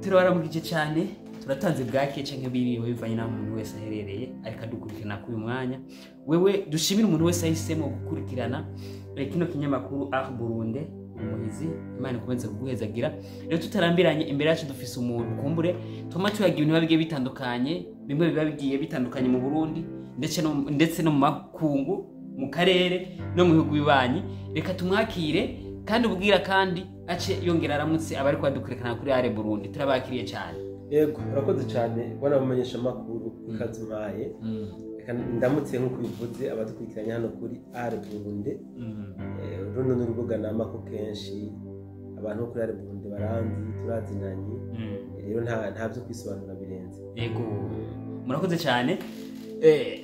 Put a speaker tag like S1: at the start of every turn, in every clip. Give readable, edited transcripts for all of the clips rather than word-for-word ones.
S1: turabaramukije cyane turatanze bwake canke biriwe bivanye naho umuntu wese aherereye ariko adukurikirana kuri uyu mwanya wewe dushimira umuntu wese ahisemo gukurikirana kino kinyamakuru Burundi umuhizi Imana ikomeze kuguhezagira rero tutarambiranye imbere yacu dufise umuntu kumbure tuma tuyagira ibintu bigiye bitandukanye bimwe biba bigiye bitandukanye mu Burundi ndetse no mu makungu mu karere no mu bihugu bibanyi reka tumwakire kandi ubwira kandi ace yongera aramutse abari kwadukurikirana kuri Burundi turabakiriye cyane.
S2: Yego urakoze cyane bwana mumenyesha makuru kazumaye ndamutse nko kubivuze abadukurikiranye hano kuri Burundi runo n'urubuga namako kenshi abantu kuri Burundi baranzi turazinanye rero nta byo kwisobanura birenze.
S1: Yego murakoze cyane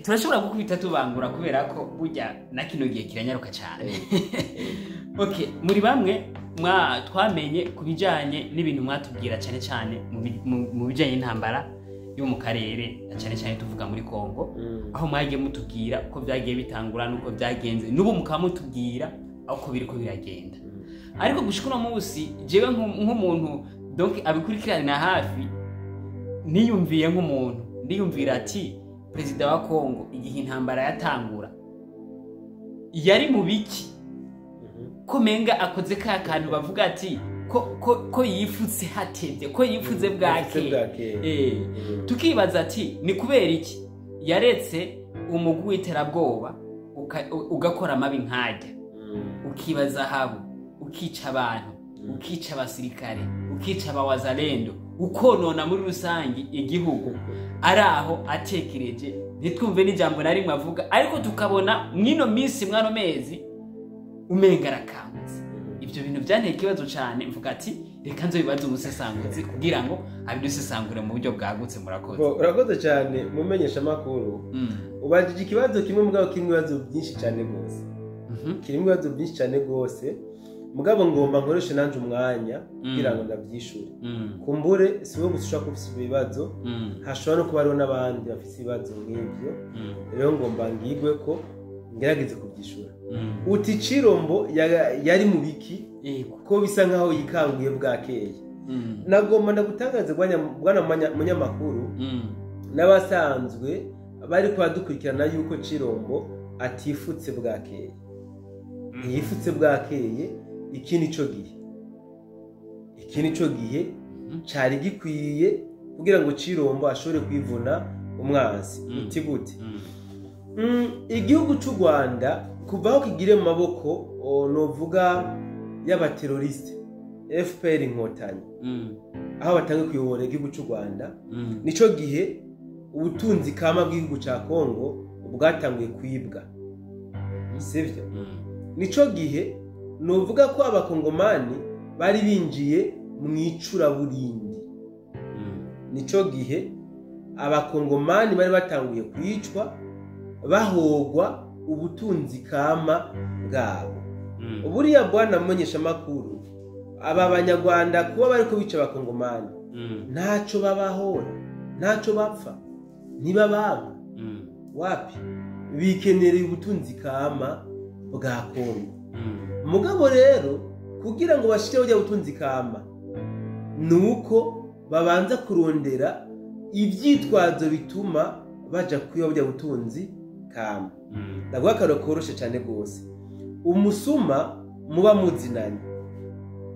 S1: turashobora gukubita tubangura kubera ko burya na kino gihe kiranyaruka cyane. Okay, muri bamwe twamenye kubijanye n'ibintu mwatubwira cyane cyane mu bijanye n'intambara yo mu karere cyane cyane tuvuga muri Kongo aho mwagiye mutubwira ko byagiye bitangura nuko byagenze nubu mukamutubwira aho biriko biragenda ariko gushikuna munsi jewe nk'umuntu donc abikurikirana hafi niyumviye nk'umuntu ndiyumvira ati president wa Kongo igihe intambara yatangura yari mu biki ko menga akoze ka kantu bavuga ati ko yifutse hatevye ko yifuze bwake tukibaza ati ni kubera iki yaretse umugwi w'iterabwoba ugakora amabi nkajya ukibaza habo ukica abantu ukica abasirikare ukica abawazalendo ukonona muri rusangi igihugu araho atekereje nitwumve n'ijambo na rimwe avuga ariko tukabona mwino minsi mwano mezi umenga arakamutse ibyo bintu byanteye ikibazo cyane mvuga ati reka nzo bibaze umusesanguzi kugira ngo abidusesangure mu buryo bwagutse. Murakoze.
S2: Urakoze cyane mumenyesha makuru ubajije ikibazo kimwe mugabo kimwe ibibazo byinshi cyane gose kirimo ibibazo byinshi cyane gose mugabo ngomba nkoreshe nanje umwanya kugira ngo ndabyishure kumbure siwe gushaka kufisa ibibazo hashobora no kuba ariho n'abandi bafise ibibazo nk'ibyo rero ngomba ngigwe ko ngerageze kubyishura uti Cirombo yari mu biki ko bisa nkaho yikanguye bwakeye nagomba ndagutangaze bwana munyamakuru n'abasanzwe bari kwadukurikirana yuko Cirombo atifutse bwakeye yifutse bwakeye iki nico gihe cari gikwiye kugira ngo Cirombo ashobore kwivuna umwanzi uti gute igihugu cy'u Rwanda kuvaho kigire mu maboko novuga y'abateroriste FPR inkotanyi aho batanga kuyobora igihugu cy'u Rwanda nico gihe ubutunzi kama bw'igihugu cya Kongo bwatanguye kwibwa sivyo nico gihe novuga ko abakongomani bari binjiye mu icuraburindi nico gihe abakongomani bari batanguye kwicwa bahogwa ubutunzi kama bwabo buriya bwana mumenyesha makuru aba banyarwanda kuba bari ko bica abakongomani ntaco babahora ntaco bapfa ntibabanga wapi bikenereye ubutunzi kama bwa Kongo mugabo rero kugira ngo bashike ujya ubutunzi kama nuko babanza kurondera ivyitwazo bituma baja kuyobya ubutunzi kama ndavuga karo koroshe cyane gose umusuma muba muzinanye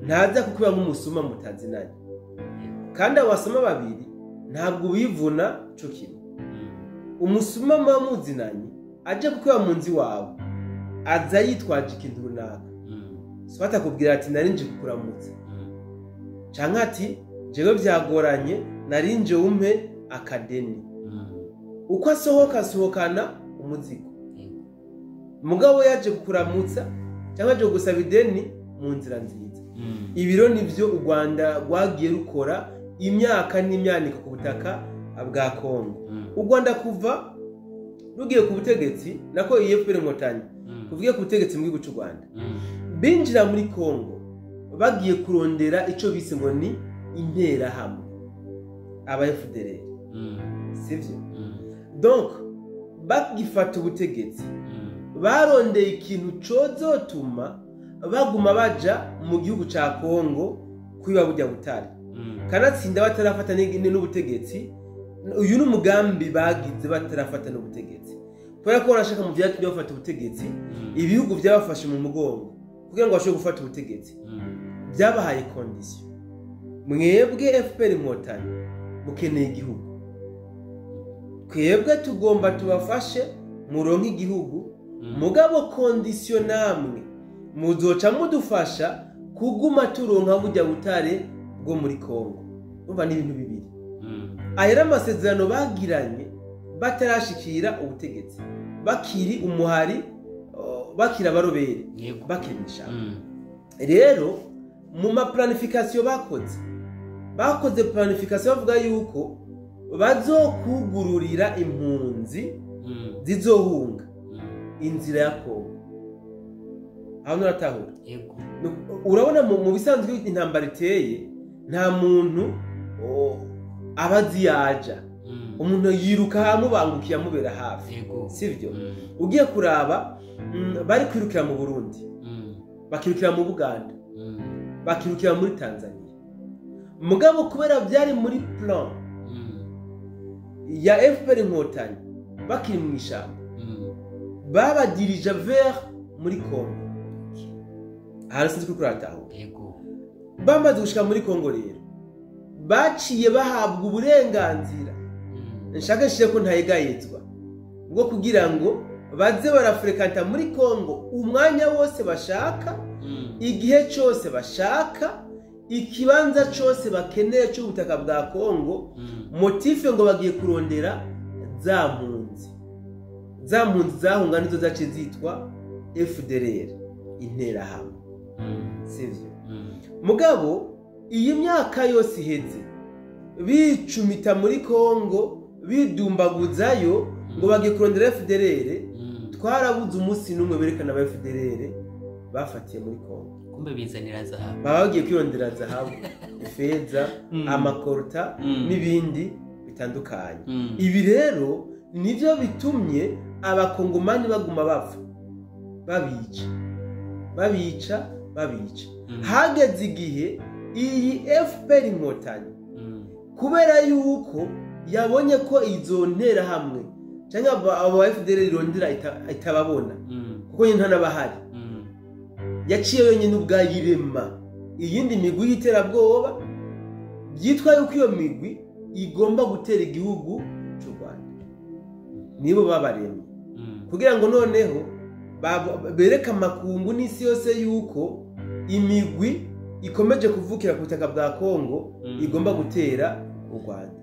S2: ntaza kukuba nk'umusuma mutazinanye kandi abasoma babiri ntabwo bivuna cyo kimwe umusuma muba muzinanye aje kukuba mu nzi wawe aza yitwaje ikintu runaka swata kubwira ati narinje kukuramutsa canke ati jewe byagoranye narinje umpe akadeni uko asohokana umuzigo mugabo yaje kukuramutsa cyangwa aje gusaba ideni mu nzira nziza ibiro nivyo u Rwanda rwagiye rukora imyaka n'imyaniko ku butaka bwa Kongo u Rwanda kuva rugiye ku butegetsi nako FPR inkotanyi kuvuye ku butegetsi mu gihugu cy'u Rwanda binjira muri Kongo bagiye kurondera ico bise ngo ni intera hamwe aba FDLR sivyo donc bagifata ubutegetsi barondeye ikintu cozotuma baguma baja mu gihugu ca Kongo kwiba burya butari kanatsinda batarafata n'ubutegetsi. Uyu n'umugambi bagize batarafata n'ubutegetsi kubera ko barashaka mu byatumye bafata ubutegetsi ibihugu byabafashe mu mugongo kugira ngo bashobore gufata ubutegetsi byabahaye condition. Mwebwe FPR Inkotanyi mukeneye igihugu, twebwe tugomba tubafashe muronke igihugu, mugabo condition namwe muzoca mudufasha kuguma turonka burya butare bwo muri Kongo. Umva ni ibintu bibiri. Ayera amasezerano bagiranye batarashikira ubutegetsi, bakiri umuhari, bakira barobere, bakirisha. Rero mu ma planification bakoze planification bavuga yuko bazokugururira impunzi zizohunga inzira ya Kongo. Aho nuratahura. Urabona mu bisanzwe intambara iteye nta muntu abazi yaja, umuntu yiruka hamubangukiye amubera hafi, sivyo? Ugiye kuraba bari kwirukira mu Burundi, bakirukira mu Buganda, bakirukira muri Tanzania, mugabo kubera byari muri plan ya FPR Inkotanyi bakiri mu ishamba babadirija vers muri Kongo. Harasinzi kuri kurataho bamaze gushika muri Kongo rero baciye bahabwa uburenganzira nshaka ko ntayegayezwa bwo kugira ngo baze barafrekanta muri Kongo umwanya wose bashaka, igihe cyose bashaka, ikibanza cyose bakeneye cy'ubutaka bwa Kongo, motife ngo bagiye kurondera za mpunzi zahunga nizo zace zitwa FDLR, interahamwe, sivyo? Mugabo iyi myaka yose iheze bicumita muri Kongo bidumbaguzayo ngo bagiye kurondera FDLR, twarabuze umunsi n'umwe berekana aba FDLR bafatiye muri Kongo.
S1: Kumbe bizanira zahabu,
S2: baba bagiye kwirondera zahabu, ifeza, amakorta n'ibindi bitandukanye. Ibi rero nivyo bitumye abakongomani baguma bapfa, babica. Hageze igihe iyi FPR Inkotanyi kubera yuko yabonye ko izo ntera hamwe cyangwa abo FDLR irondera itababona kuko nyine ntanabahari, yaciye yonyine ubwayirema iyindi migwi y'iterabwoba byitwa yuko iyo migwi igomba gutera igihugu cy'u Rwanda. Nibo babaremye kugira ngo noneho bereka amakungu n'isi yose yuko imigwi ikomeje kuvukira ku butaka bwa Kongo igomba gutera u Rwanda.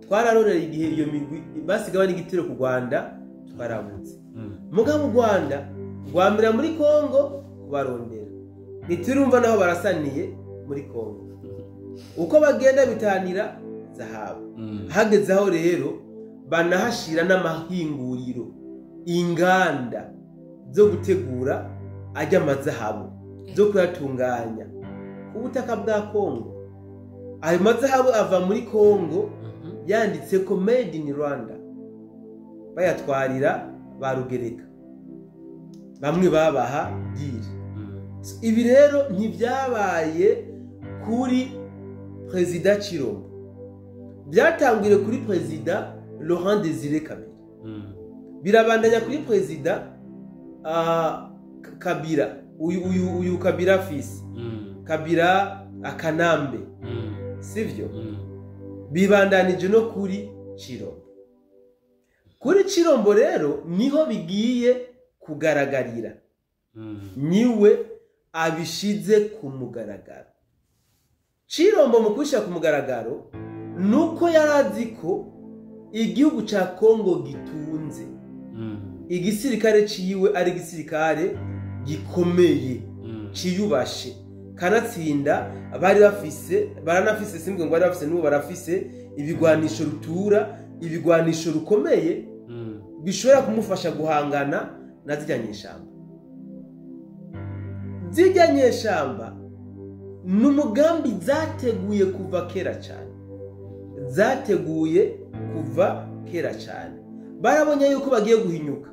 S2: Twararorera igihe iyo migwi basigaye n'igitero ku Rwanda twarabuze, mugabo u Rwanda rwamira muri Kongo kubarondera, niturumva naho barasaniye muri Kongo uko bagenda bitanira zahabu. Hageze aho rero banahashira n'amahinguriro, inganda zo gutegura ajya amazahabu zo kuyatunganya ku butaka bwa Kongo. Ayo mazahabu ava muri Kongo yanditse ko made in Rwanda, bayatwarira ba Rugereka, bamwe babaha diri. Ibi rero ntibyabaye kuri Perezida Chilombo, byatangwire kuri Perezida Laurent Désiré Kabila, birabandanya kuri Perezida Kabila, uyu Kabila fils, Kabila Akanambe, sivyo? Bibandanije no kuri Chilombo. Kuri Chilombo rero niho bigiye kugaragarira, niwe abishize ku mugaragaro. Chilombo mu kwisha ku mugaragaro nuko yarazi ko igihugu ca Kongo gitunze, igisirikare ciwe ari igisirikare gikomeye, ciyubashe, kanatsinda baranafise simbwe ngo bari bafise n'ubu barafise ibigwanisho rutura, ibigwanisho rukomeye bishobora kumufasha guhangana na zirya nyeshamba. Zirya nyeshamba n'umugambi zateguye kuva kera cyane, barabonye yuko bagiye guhinyuka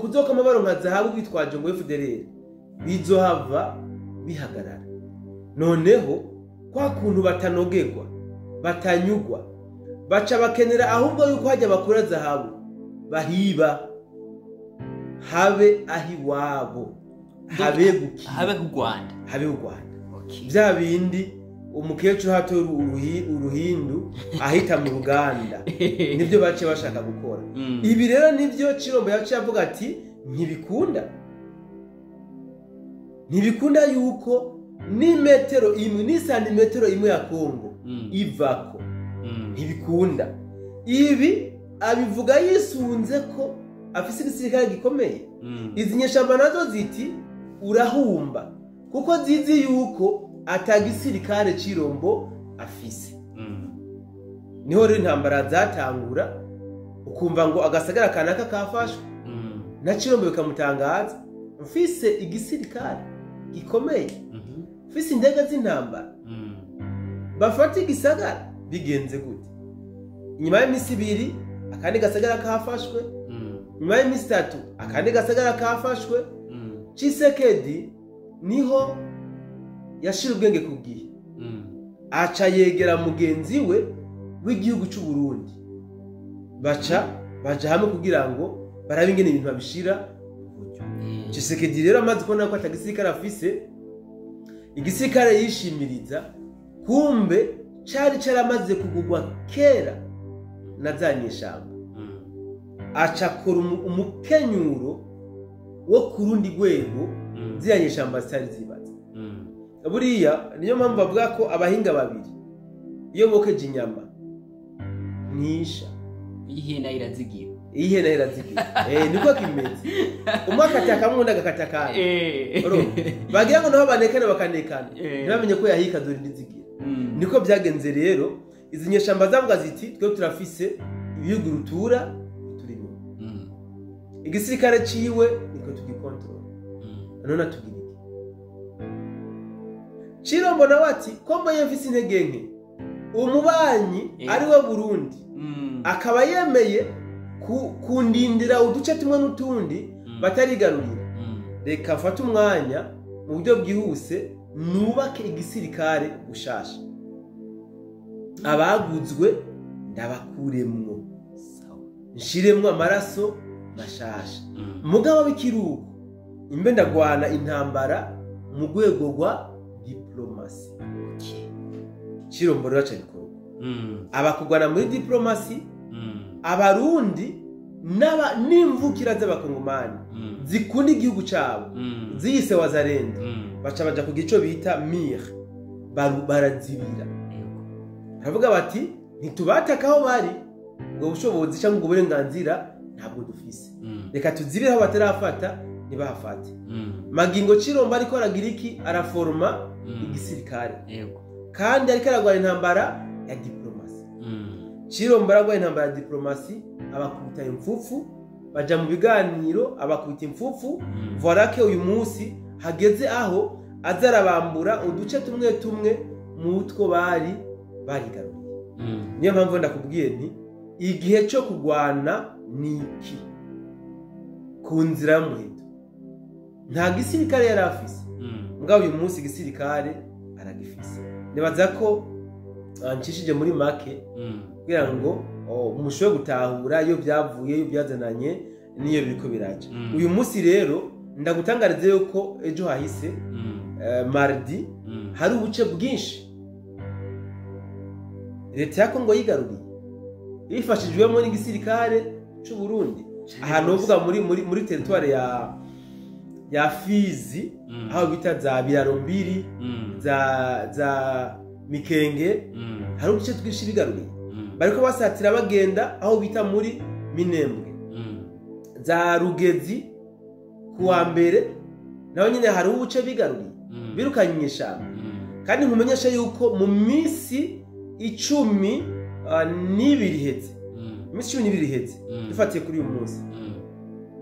S2: kuzokoma baronka zahabu bitwaje ngo FDLR bizohava bihagarara. noneho kwa kuntu batanogerwa batanyugwa baca bakenera ahubwo yuko hajya bakura zahabu bahiba habe ahiwabo habe guki
S1: habe ku Rwanda
S2: okay. Bya bindi umukecuru hato uruhindu ahita mu Ruganda nibyo bace bashaka gukora ibi rero nibyo Chirombo yaciye avuga ati ntibikunda yuko ni metero imwe ni santimetero imwe ya Kongo ivako ntibikunda ibi abivuga yisunze ko afise igisirikare gikomeye izi nyeshamba nazo ziti urahumba kuko zizi yuko atagisirikare Chirombo afise niho rero intambara zatangura ukumva ngo agasagara kanaka kafashwe na Chirombo bikamutangaza mfise igisirikare gikomeye mfise indege z'intambara bafata igisagara bigenze gute inyuma y'imisi 2 akandi gasagara kafashwe nyuma y'imisi 3 akandi gasagara kafashwe Tshisekedi niho yashira ubwenge kugiye aca yegera mugenzi we w'igihugu cy'u Burundi baja hamwe kugira ngo barabe ingene ibintu babishira Tshisekedi rero amaze kubona ko atagisirikare afise igisirikare yishimiriza kumbe cari caramaze kugugwa kera na zanyeshamba aca kora umukenyuro wo kurundi rwego ziyanyeshamba zitari zibaza buriya niyo mpamvu bavuga ko abahinga babiri iyo bokeje inyama nisha
S1: ihena irazigira
S2: niko kimeze umwakati akamunda gakatakana bagira ngo naho banekane bakanekana ntibamenye ko yahika dore ndizigira niko byagenze rero izi nyeshamba zavuga ziti twe turafise ibihugu rutura turimo igisirikare ciwe niko tugikontrola none tugira Chirombo nawe ati ko mbaye mfise intege nke umubanyi ari we Burundi akaba yemeye kundindira uduce tumwe n'utundi batarigarurira reka mfata umwanya mu buryo bwihuse nubake igisirikare gushasha abaguzwe ndabakuremwo nshiremwo amaraso mashasha mugabo w'ikiruko imbe ndagwana intambara mu rwego rwa diplomasi Chirombo rero cyabikora abakugwana muri diplomasi abarundi n'imvukira z'abakongomani zikunda igihugu cyabo ziyise wazarende baca baja ku gico bita mir barazibira baravuga bati ntitubatakaho bari ubwo bushobozi cyangwa ubwo burenganzira ntabwo dufise reka tuzibire aho batarafata ntibahafate magingo Chirombo ariko aragira iki araforma igisirikare kandi ariko aragwana intambara ya diplomasi Chirombo aragwana intambara ya diplomasi abakubita imfufu baja mu biganiro abakubita imfufu voilà que uyu munsi hageze aho azarabambura uduce tumwe tumwe mu utwo bari barigaruye niyo mpamvu ndakubwiye nti igihe cyo kugwana niki ku nzira y'umuheto nta gisirikare yari afise mugabo uyu munsi igisirikare aragifise nibaza ko ncishije muri make kugira ngo umushoboye gutahura iyo byavuye iyo byazananye niyo biriko biraca uyu munsi rero ndagutangariza yuko ejo hahise mardi hari ubuce bwinshi leta ya Kongo yigaruriye yifashijwemo n'igisirikare cy'u Burundi ahantu uvuga muri territoire ya Fizi aho bita za Birarombiri za Mikenge hari ubuce twinshi bigaruriye bariko basatira bagenda aho bita muri Minembwe za Rugezi kuwa mbere naho nyine hari ubuce bigaruriye birukanye ishamba kandi nkumenyesha yuko mu minsi 12 iheze imisi 12 iheze dufatiye kuri uyu munsi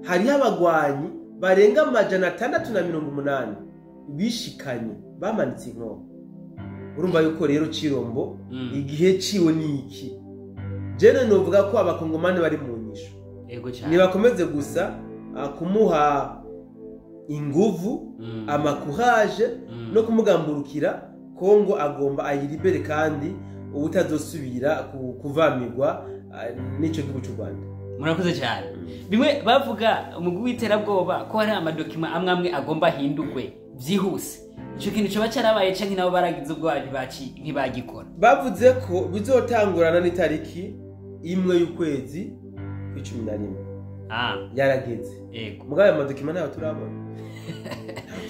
S2: hari abagwanyi barenga 680 bishikanye bamanitse inkoho urumva yuko rero Chirombo igihe ciwe niki jene novuga ko abakongomani bari mu nyisho
S1: yego cyane
S2: nibakomeze gusa kumuha inguvu amakuraje no kumugamburukira Kongo agomba ayiribere kandi ubutazosubira kuvamirwa n'ico gihugu cy'u Rwanda.
S1: Murakoze cyane. Bimwe bavuga umugwi w'iterabwoba ko hari amadokima amwe agomba hindurwe byihuse. Ico kintu cyo bacarabaye canke nabo baragize ubwo ntibagikora.
S2: Bavuze ko bizotangurana n'itariki imwe y'ukwezi kw'icumi yarageze.
S1: Yego.
S2: Mugabe amadokima nayo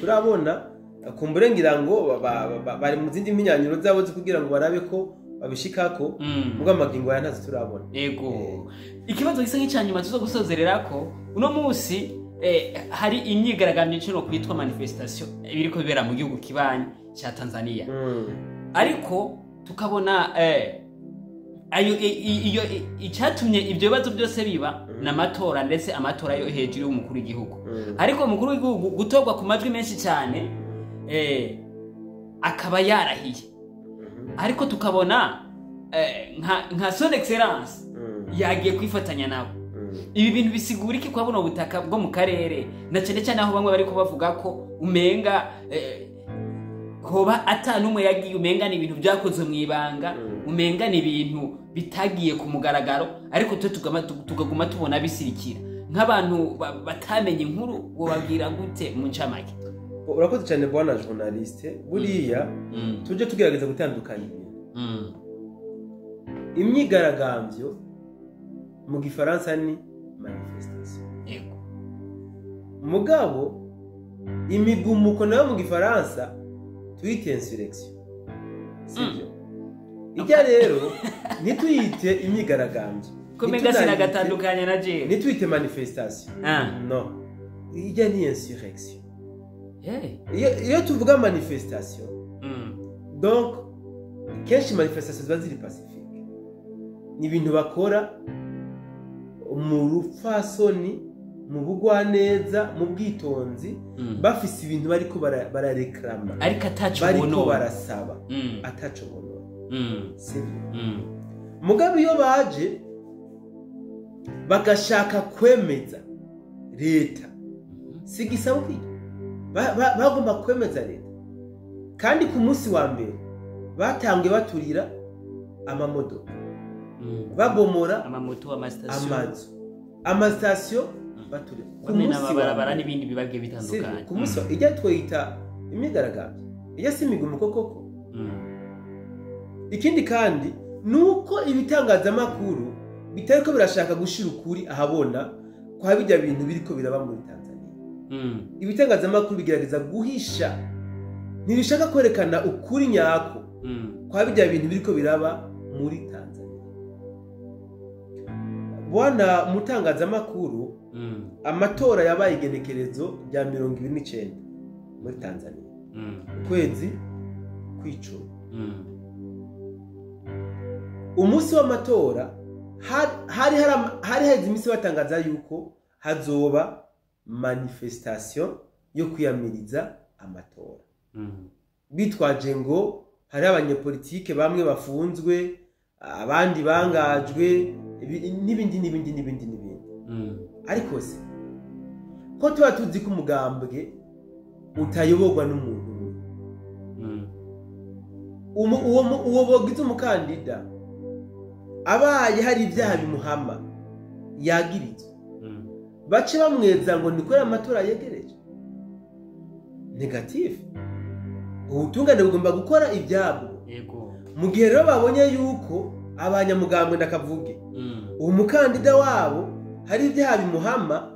S2: turabona kumbure ngira ngo bari mu zindi minyanyiro zabo kugira ngo barabe ko babishikako mugamagingo ya ntazi turabona.
S1: Yego. Ikibazo gisa nk'icyanyuma tuzo gusozerera ko uno munsi hari imyigaragambyo cyo kwitwa manifestation ibiriko bibera mu gihugu kibanyi cya Tanzania. Ariko tukabona ayo iyo icyatumye ibyo bibazo byose biba n'amatora ndetse amatora yo hejuru y'umukuru w'igihugu. Ariko umukuru w'igihugu gutorwa ku majwi menshi cyane akaba yarahiye. Ariko tukabona nka son excellence yagiye kwifatanya nabo. Ibi bintu bisigura iki kwa buno butaka bwo mu karere na cyane aho bamwe bari ko bavuga ko umenga hoba atanumwe yagiye umenga ni ibintu byakozwe mu ibanga, umenga ni ibintu bitagiye ku mugaragaro, ariko tugaguma tubona bisirikira nk'abantu batamenye inkuru ngo babwira gute mu ncamake.
S2: Urakoze cyane bwana journaliste. Buriya tuje tugerageza gutandukanya imyigaragambyo mu gifaransa ni manifestation.
S1: Yego.
S2: Mugabo imigumuko nayo mu gifaransa tuyite insurrection. Sibyo? Ijya rero nituyite imyigaragambyo.
S1: Komega sinagatandukanya na je.
S2: Nituyite manifestation. No. Ijya ni insurrection. Iyo tuvuga manifestation, donc kenshi manifestation ziba ziri pacifique. Ni ibintu bakora mu rupfasoni, mu bugwaneza, mu bwitonzi, bafise ibintu bariko barareklama,
S1: ariko ataco
S2: bariko barasaba, ataco bono. Sibyo? Mugabe iyo baje bagashaka kwemeza leta, sigisaba bagomba kwemeza leta. Kandi ku munsi wa mbere batangiye baturira amamodoka, babomora
S1: amamoto,
S2: amastation baturira
S1: ku munsi wa n'ibindi bibage bitandukanye.
S2: Ku munsi ijya twita imyigaragambyo, ijya si imigumuko koko. Ikindi kandi nuko ibitangazamakuru bitariko birashaka gushira ukuri ahabona kwa bijya bintu biriko biraba muri Tanzania. Ibitangazamakuru bigerageza guhisha, ntibishaka kwerekana ukuri nyako kwa bijya bintu biriko biraba muri Tanzania. Bwana mutangazamakuru, amatora yabaye igenekerezo rya 29 muri Tanzania, kwezi kw'icumi. Umunsi w'amatora hari haize imisi batangaza yuko hazoba manifestation yo kwiyamiriza amatora. Bitwaje ngo hari abanyepolitike bamwe bafunzwe, abandi bangajwe, n'ibindi. Ariko se ko tuba tuzi ko umugambwe utayoborwa n'umuntu uwo bogize umukandida abaye hari ibyaha bimuhama yagirizwa, bace bamweza ngo nikore amatora yegereje. Negative. Ubutungane bugomba gukora ibyabo. Mu gihe rero babonye yuko abanyamugambwe ndakavuge uwo mukandida wabo hari ibyaha bimuhama,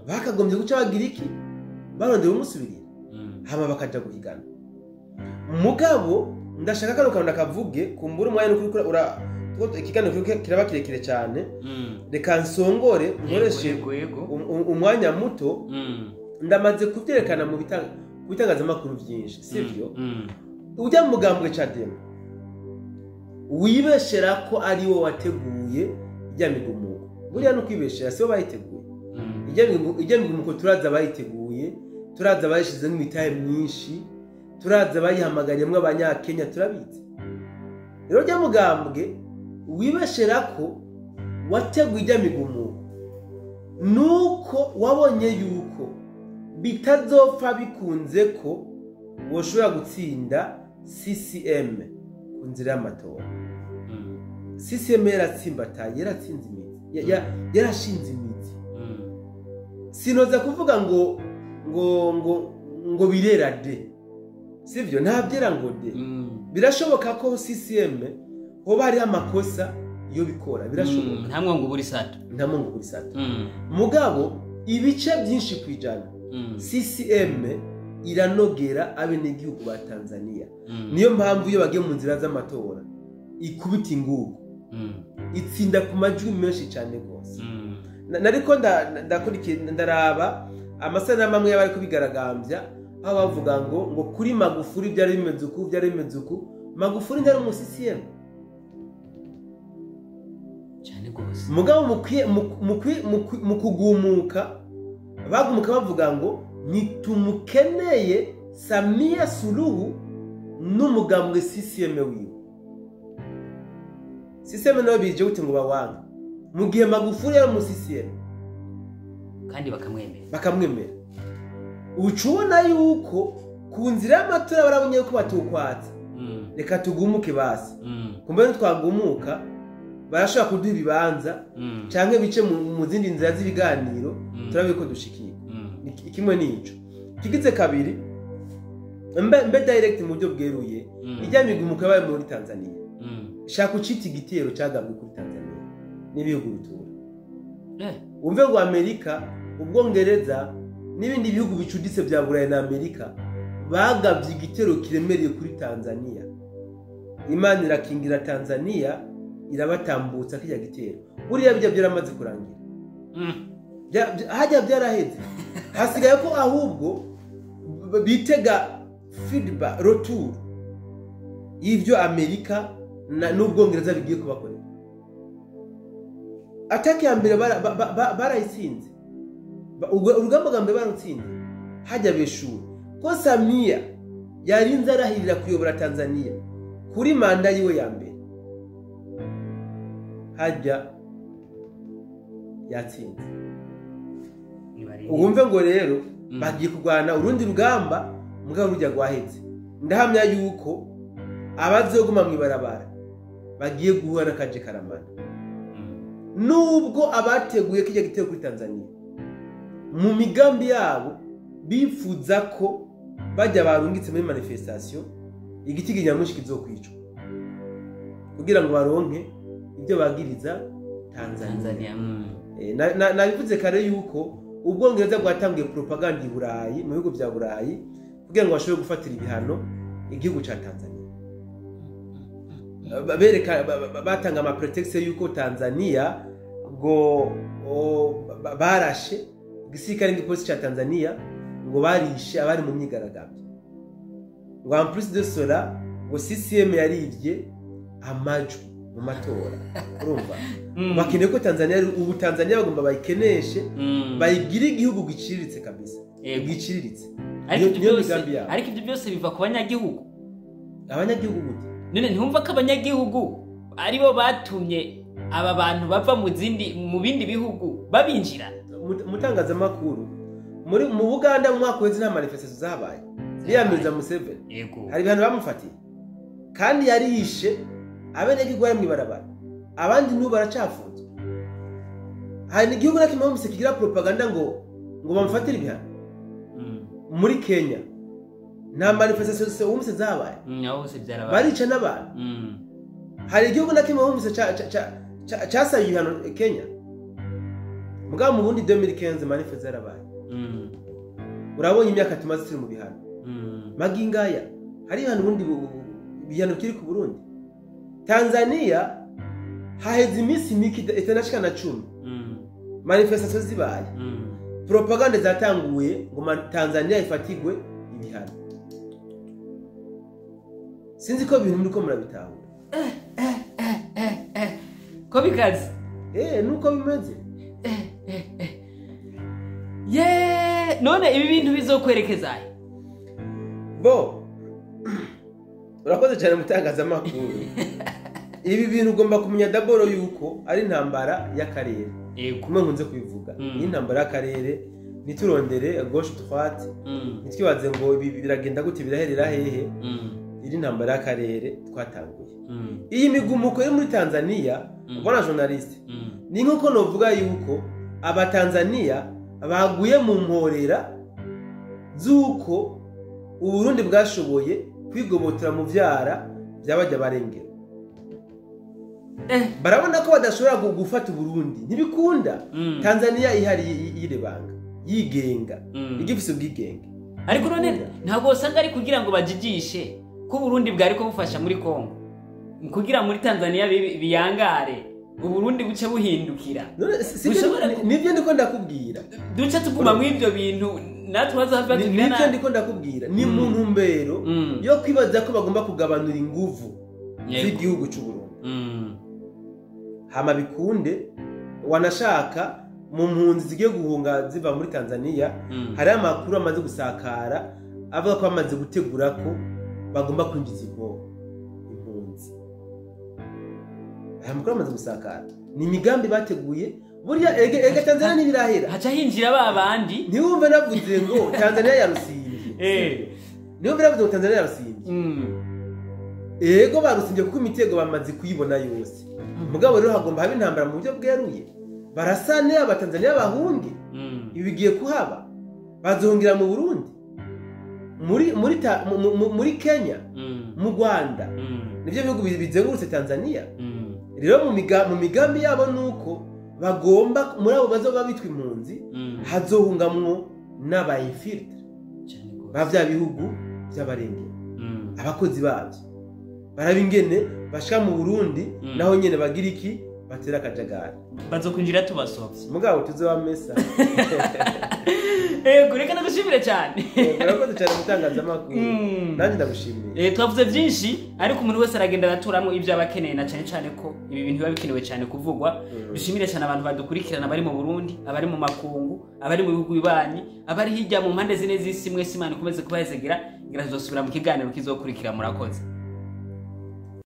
S2: bakagombye guca bagira iki, barondera umusubirira hama bakaja guhigana. Mugabo ndashaka kano kantu ndakavuge kumbura umwanya n'ukuri ikiganiro kiraba kirekire cyane. Reka nsongore nkoreshe umwanya muto. Ndamaze kubyerekana mu bitangazamakuru byinshi, sivyo? Ujya mu mugambwe Chadema wibeshera ko ari wo wateguye ijya migumuko. Buriya no kwibeshera sibo bayiteguye. Ijya migumuko turaza bayiteguye, turaza bayishize nk'imitahe myinshi, turaza bayihamagariyemo abanyakenya, turabizi. Rero ujya mugambwe wibeshera ko wateguye ijya migumuko nuko wabonye yuko bitazopfa bikunze ko woshobora gutsinda CCM ku nzira y'amatora. CCM yaratsimbataye, yaratsinze imizi, yarashinze imizi. Sinoza kuvuga ngo birera de, sivyo, ntabyera ngo de. Birashoboka ko CCM hoba hari amakosa iyo bikora, birashoboka.
S1: Ntamwe ngo buri sato,
S2: mugabo ibice byinshi kwijana CCM iranogera abenegihugu ba Tanzania. Niyo mpamvu iyo bagiye mu nzira z'amatora ikubita ingugu, itsinda ku majwi menshi cyane gose. Nariko ndaraba amasanamu amwe y'abari kubigaragambya, aho bavuga ngo kuri Magufuli byari bimeze uku, Magufuli ntari mu CCM
S1: cyane gose.
S2: Mugabo mu kugumuka bagumuka bavuga ngo nitumukeneye Samia Suluhu n'umugambwe CCM wiwe. CCM nawe bije gute ngo bawanga mu gihe Magufuli yari mu CCM
S1: kandi bakamwemera.
S2: Ucubona yuko ku nzira y'amatora barabonye ko batukwatsa. Reka tugumuke basi. Kumbe twagumuka barashaka kuduha ibibanza canke bice mu zindi nzira z'ibiganiro, turabe ko dushikira. Ikimwe nico. Kigize kabiri, mbe direct mu buryo bweruye, ijya migumuka baye muri Tanzania. Shaka ucita igitero cyagabwe kuri Tanzania n'ibihugu bitura. Umve ngo Amerika, Ubwongereza n'ibindi bihugu bicuditse bya Burayi na Amerika bagabye igitero kiremereye kuri Tanzania. Imana irakingira Tanzania, irabatambutsa kijya gitero. Buriya bijya byaramaze kurangira. Hajya byaraheze. Hasigaye ko ahubwo bitega feedback retour y'ivyo Amerika n'Ubwongereza bigiye kubakorera. Atake ya mbere barayitsinze, urugamba gambe barutsinze, hajya beshura ko Samia yarinze arahirira kuyobora Tanzania kuri manda yiwe ya mbere, hajya yatsinze. Ugumve ngo rero bagiye kurwana urundi rugamba, mugabo rujya gwaheze. Ndahamya yuko abazoguma mwibarabara bagiye guhura kaje karamana. Nubwo abateguye kijya gitero kuri Tanzania mu migambi yabo bifuza ko bajya barungitse muri manifestation igiti kinyamushi kizokwicwa kugira ngo baronke ibyo bagiriza Tanzania. Nabivuze kare yuko Ubwongereza bwatangiye propaganda i Burayi, mu bihugu bya Burayi, kugira ngo bashobore gufatira ibihano igihugu ca Tanzania. Bereka batanga ama pretext yuko Tanzania ngo barashe gisirikare n'ipolisi ca Tanzania ngo barishe abari mu myigaragambyo. Ngo en plus de cela ngo CCM yarivye amajwi mu matora. Urumva? Bakeneye ko Tanzania bagomba bayikeneshe, bayigire igihugu giciriritse kabisa. Giciriritse.
S1: Ariko ibyo byose biva ku banyagihugu.
S2: Abanyagihugu gute?
S1: None ntumva ko abanyagihugu aribo batumye aba bantu bava mu bindi bihugu babinjira.
S2: Mutangaza makuru mu Buganda mu mwaka w'ezi nta manifestation zabaye. Yiyamiriza Museveni.
S1: Yego.
S2: Hari ibintu bamufatiye. Kandi yarishe abenegihugu bari mwibarabara. Abandi n'ubu baracafunzwe. Hari igihugu na kimwe mu kigira propaganda ngo bamufatire ibihano. Muri Kenya nta manifestation umuse zabaye.
S1: Naho se byarabaye.
S2: Barica n'abantu. Hari igihugu na kimwe umuse cyasaye ibihano Kenya. Mugabo mu bundi 2015 manifestation zarabaye. Urabonye imyaka tumaze turi mu bihano. Magingaya hari ibihano bundi bihano kiri ku Burundi. Tanzania haheze iminsi miki itanashika na 10. Manifestation zibaye. Propaganda zatanguye ngo Tanzania ifatigwe ibihano. Sinzi ko ibintu muri ko murabitahura.
S1: Ko bikaze.
S2: Nuko bimeze.
S1: None ibi bintu bizokwerekeza he?
S2: Urakoze cyane mutangaza makuru. Ibi bintu ugomba kumenya daboro yuko ari intambara y'akarere. Kumwe nkunze kubivuga. Iyi intambara y'akarere niturondere gauche droite. Nitwibaze ngo ibi biragenda gute biraherera hehe? iri ntambara y'akarere twatanguye iyi migumuko yo muri Tanzania ubona journaliste ni nkuko novuga yuko abatanzania baguye mu mporera zuko Uburundi bwashoboye kwigobotera mu vyara byabajya barengera barabona ko badashobora gufata Uburundi ntibikunda Tanzania ihari yirebanga yigenga igifise ubwigenge
S1: ariko none ntabwo usanga ari kugira ngo bajijishe ko Burundi bwari ko bufasha muri Kongo kugira muri Tanzania biyangare Uburundi buce buhindukira
S2: nibyo ndiko ndakubwira
S1: duce tuguma mu ivyo bintu natwe bazava tugira
S2: nibyo ndiko ndakubwira ni mu ntumbero yo kwibaza ko bagomba kugabanura inguvu z'igihugu cy'u Burundi hama bikunde wanashaka mu mpunzi zigiye guhunga ziva muri Tanzania hari amakuru amaze gusakara avuga ko bamaze gutegura ko bagomba kwinjiza impunzi aya makuru amaze gusakara ni imigambi bateguye burya ega Tanzania nibirahera
S1: haca hinjira babandi
S2: ntiwumve navuze ngo Tanzania yarusimbye ntiwumve navuze ngo Tanzania yarusimbye ego barusimbye kuko imitego bamaze kuyibona yose mugabo rero hagomba haba intambara mu buryo bweruye barasane abatanzania bahunge ibigiye kuhaba bazohungira mu Burundi muri Kenya mu Rwanda nivyo bihugu bizengurutse Tanzania rero mu migambi yabo nuko bagomba muri abo bazoba bitwa impunzi hazohungamwo n'abayifiltre bavya bihugu by'abarengera abakozi babyo barabingene bashika mu Burundi naho nyene bagira iki batera akajagari
S1: bazokwinjira tubasovye
S2: mugabo tuzobamesa
S1: reka nagushimire cyane
S2: urakoze cyane mutangazamakuru nanjye ndagushimiye
S1: twavuze byinshi ariko umuntu wese aragenda araturamo ibyo abakeneye na cyane cyane ko ibi bintu biba bikenewe cyane kuvugwa dushimire cyane abantu badukurikirana bari mu Burundi abari mu makungu abari mu bihugu bibanyi abari hirya mu mpande zine z'isi mwese Imana ikomeze kubahezegera ngira tuzosubira mu kiganiro kizokurikira murakoze